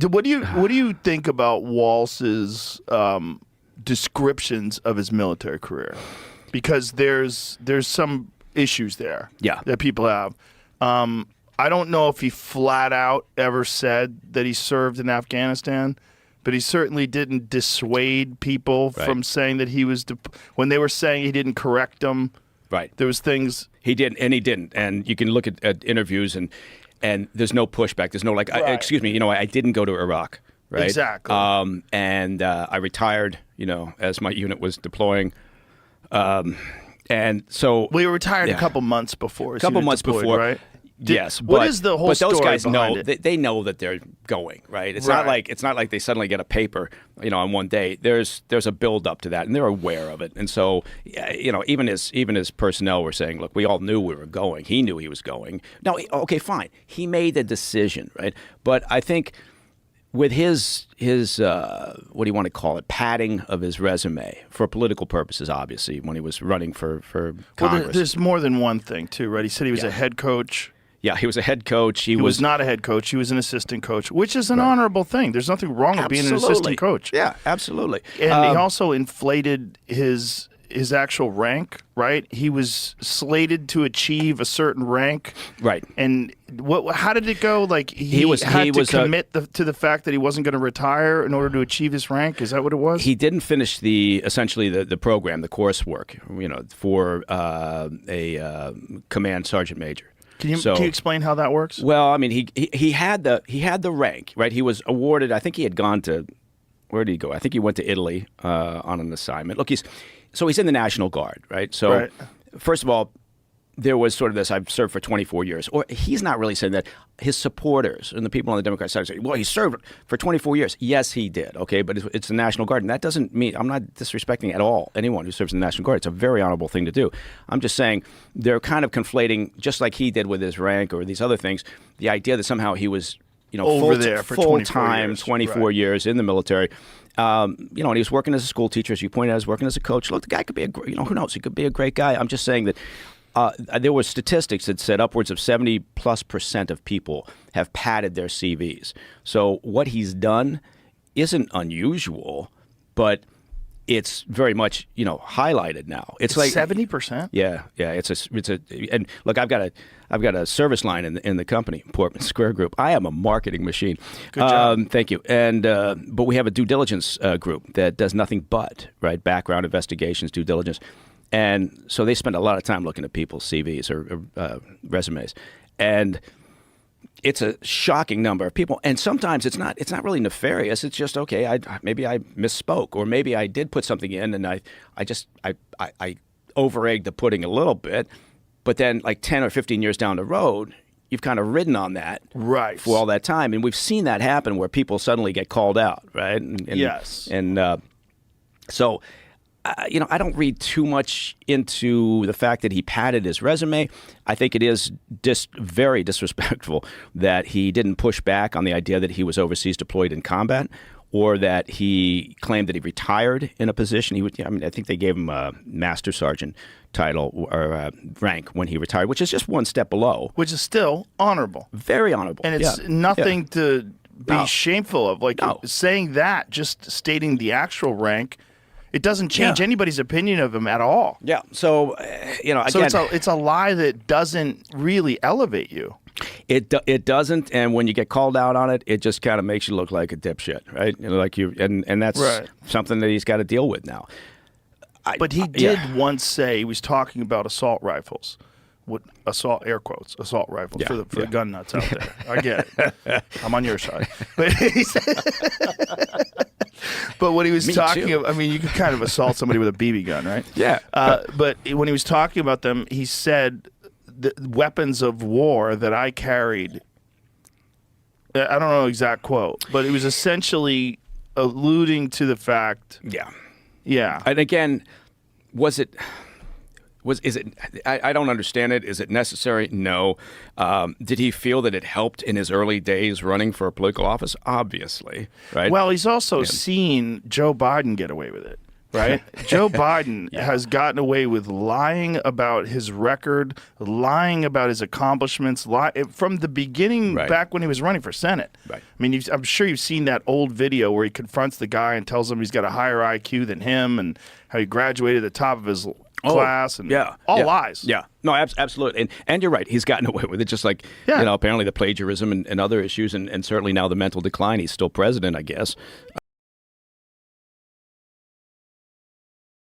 What do you think about Walz's descriptions of his military career? Because there's some issues there that people have. I don't know if he flat out ever said that he served in Afghanistan, but he certainly didn't dissuade people from saying that he was when they were saying he didn't correct them. Right. There was things he didn't, and he didn't. And you can look at interviews, and there's no pushback. There's no like, excuse me, I didn't go to Iraq. Right. Exactly. And I retired, as my unit was deploying. And so we were retired a couple months before. A couple months before, right? Yes, what is the whole but those story guys know it? they know that they're going, right. It's not like they suddenly get a paper, on one day. There's a build up to that, and they're aware of it. And so, even his personnel were saying, look, we all knew we were going. He knew he was going. Now, okay, fine. He made the decision, right? But I think with his what do you want to call it, padding of his resume for political purposes, obviously, when he was running for Congress. Well, there's more than one thing, too, right? He said he was a head coach. Yeah, he was a head coach. He was not a head coach. He was an assistant coach, which is an honorable thing. There's nothing wrong with being an assistant coach. Yeah, absolutely. And he also inflated his actual rank, right? He was slated to achieve a certain rank. Right. And how did it go? Like he had to commit to the fact that he wasn't going to retire in order to achieve his rank? Is that what it was? He didn't finish essentially the program, the coursework, for a command sergeant major. Can you explain how that works? Well, I mean, he had the rank, right? He was awarded. I think he had gone to, where did he go? I think he went to Italy on an assignment. Look, he's in the National Guard, right? So, First of all, there was sort of this, I've served for 24 years. Or he's not really saying that. His supporters and the people on the Democratic side say, well, he served for 24 years. Yes, he did, okay? But it's the National Guard. And that doesn't mean, I'm not disrespecting at all anyone who serves in the National Guard. It's a very honorable thing to do. I'm just saying they're kind of conflating, just like he did with his rank or these other things, the idea that somehow he was, full-time, 24 years in the military. And he was working as a school teacher, as you pointed out, he was working as a coach. Look, the guy could be who knows? He could be a great guy. I'm just saying that there were statistics that said upwards of 70+% of people have padded their CVs. So what he's done isn't unusual, but it's very much highlighted now. It's like 70%. Yeah. And look, I've got a service line in the company, Portman Square Group. I am a marketing machine. Good job. Thank you. And but we have a due diligence group that does nothing but background investigations, due diligence. And so they spend a lot of time looking at people's CVs or resumes, and it's a shocking number of people. And sometimes it's not really nefarious. It's just okay. Maybe I misspoke, or maybe I did put something in, and I over-egged the pudding a little bit. But then, like 10 or 15 years down the road, you've kind of ridden on that for all that time, and we've seen that happen where people suddenly get called out, right? Yes. And so. I don't read too much into the fact that he padded his resume. I think it is very disrespectful that he didn't push back on the idea that he was overseas deployed in combat, or that he claimed that he retired in a position. I think they gave him a master sergeant title or rank when he retired, which is just one step below. Which is still honorable. Very honorable. And it's nothing to be shameful of. Like saying that, just stating the actual rank, it doesn't change anybody's opinion of him at all. Yeah. So, again, so it's a lie that doesn't really elevate you. It doesn't, and when you get called out on it, it just kind of makes you look like a dipshit, right? And that's something that he's got to deal with now. But he did once say, he was talking about assault rifles. Air quotes, assault rifles for the gun nuts out there. I get it. I'm on your side. But he said, but when he was talking about, you can kind of assault somebody with a BB gun, right? Yeah. But when he was talking about them, he said the weapons of war that I carried, I don't know the exact quote, but it was essentially alluding to the fact. Yeah. Yeah. And again, is it? I don't understand it. Is it necessary? No. Did he feel that it helped in his early days running for a political office? Obviously, right? Well, he's also seen Joe Biden get away with it, right? Joe Biden has gotten away with lying about his record, lying about his accomplishments, from the beginning back when he was running for Senate. Right. I mean, I'm sure you've seen that old video where he confronts the guy and tells him he's got a higher IQ than him and how he graduated at the top of his class and all lies. Yeah. No, absolutely. And you're right. He's gotten away with it, just like, apparently the plagiarism and other issues, and certainly now the mental decline. He's still president, I guess.